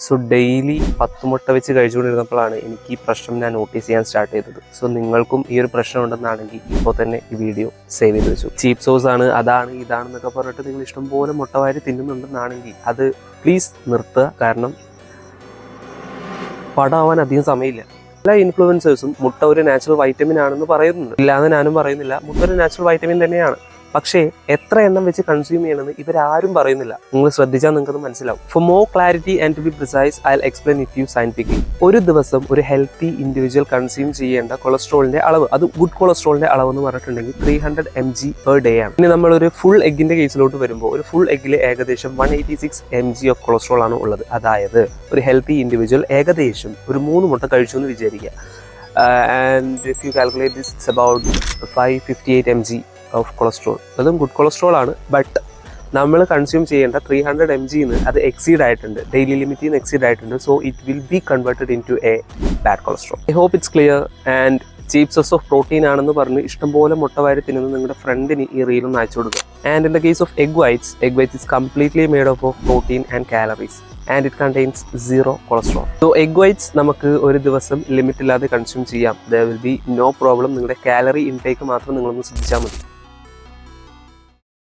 So daily 10 മുട്ട വെച്ച് കഴിച്ചുകൊണ്ടിരുന്നപ്പോഴാണ് എനിക്ക് ഈ പ്രശ്നം ഞാൻ നോട്ടീസ് ചെയ്യാൻ സ്റ്റാർട്ട് ചെയ്തത്. സോ നിങ്ങൾക്കും ഈ ഒരു പ്രശ്നം ഉണ്ടെന്നാണെങ്കിൽ ഇപ്പോൾ തന്നെ ഈ വീഡിയോ സേവ് ചെയ്ത് വെച്ചു. ചീപ്പ് സോസ് ആണ്, അതാണ് ഇതാണെന്നൊക്കെ പറഞ്ഞിട്ട് നിങ്ങൾ ഇഷ്ടംപോലെ മുട്ട വാരി തിന്നുന്നുണ്ടെന്നാണെങ്കിൽ അത് പ്ലീസ് നിർത്തുക. കാരണം പടാവാൻ അധികം സമയമില്ല. എല്ലാ ഇൻഫ്ലുവൻസേഴ്സും മുട്ട ഒരു നാച്ചുറൽ വൈറ്റമിൻ ആണെന്ന് പറയുന്നുണ്ട്. ഇല്ലാതെ ഞാനും പറയുന്നില്ല, മുട്ട ഒരു നാച്ചുറൽ വൈറ്റമിൻ തന്നെയാണ്. പക്ഷേ എത്ര എണ്ണം വെച്ച് കൺസ്യൂം ചെയ്യണമെന്ന് ഇവരാരും പറയുന്നില്ല. നിങ്ങൾ ശ്രദ്ധിച്ചാൽ നിങ്ങൾക്കത് മനസ്സിലാവും. For more clarity and to be precise I will explain it you scientifically. ഒരു ദിവസം ഒരു ഹെൽത്തി ഇൻഡിവിജ്വൽ കൺസ്യൂം ചെയ്യേണ്ട കൊളസ്ട്രോളിന്റെ അളവ്, അത് ഗുഡ് കൊളസ്ട്രോളിന്റെ അളവ് എന്ന് പറഞ്ഞിട്ടുണ്ടെങ്കിൽ 300 mg per day ആണ്. ഇനി നമ്മളൊരു ഫുൾ എഗ്ഗിന്റെ കേസിലോട്ട് വരുമ്പോൾ ഒരു ഫുൾ എഗ്ഗിൽ ഏകദേശം 186 mg ഓഫ് കൊളസ്ട്രോൾ ആണ് ഉള്ളത്. അതായത് ഒരു ഹെൽത്തി ഇൻഡിവിജ്വൽ ഏകദേശം ഒരു 3 മുട്ട കഴിച്ചു എന്ന് വിചാരിക്കുക. And if you calculate this it's about 558 mg of cholesterol. അതും ഗുഡ് കൊളസ്ട്രോൾ ആണ്. ബട്ട് നമ്മൾ കൺസ്യൂം ചെയ്യേണ്ട 300 mg അത് എക്സീഡ് ആയിട്ടുണ്ട്, ഡെയിലി ലിമിറ്റിൽ നിന്ന് എക്സീഡ് ആയിട്ടുണ്ട്. So it will be converted into a bad cholesterol. I hope it's clear. And cheap source of protein ആണെന്ന് പറഞ്ഞ് ഇഷ്ടംപോലെ മുട്ട വാരി തിന്നുന്ന നിങ്ങളുടെ ഫ്രണ്ടിന് ഈ റീലൊന്ന് അയച്ചു കൊടുക്കുക. And in the case of egg whites is completely made up of protein and calories. And it contains 0 cholesterol. So egg whites നമുക്ക് ഒരു ദിവസം ലിമിറ്റ് ഇല്ലാതെ കൺസ്യൂം ചെയ്യാം. There will be no problem. നിങ്ങളുടെ കാലറി ഇൻടേക്ക് മാത്രം നിങ്ങളൊന്ന് ശ്രദ്ധിച്ചാൽ മതി.